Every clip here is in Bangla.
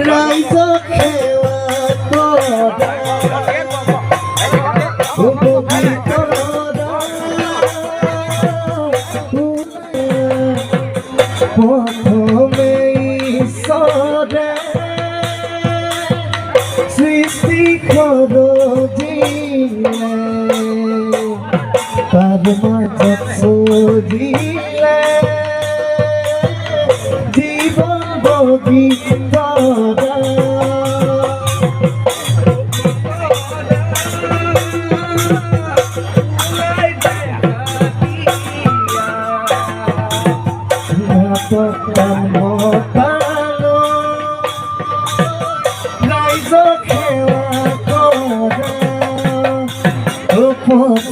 রাইজ খেওয়া তোরা উপকৃত প্রথমে ঈশ্বরে সৃষ্টি করো দিলে তার মাঝত সরিলে জীবন বগিতরা মতানো রাইজ খেওয়া করে উপরে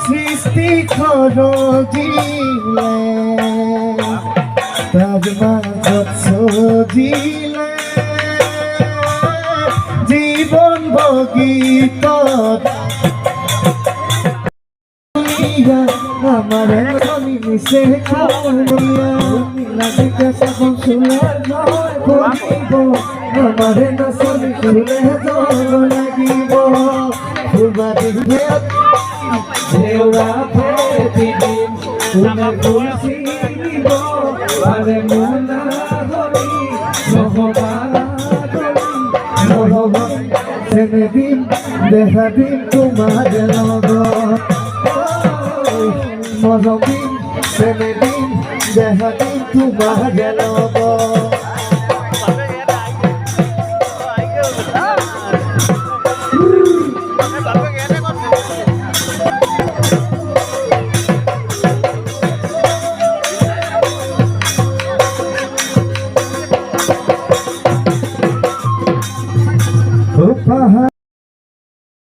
সৃষ্টি করো দিলে তার মাঝত সজিলে জীবন বগিত আমার আমি মিশে খাওয়া লাগে সকল শুলার করিব আমার না সরি শুলে লাগিব ফুলবাড়ি দেওয়া দিন তুমি ফুলছিব আরে মনা হরি ভগবান ছেড়ে দিন দেখা দিন তোমার লগত মরমিন সেদিন দেখা দিন তোমার লগত পাহাড়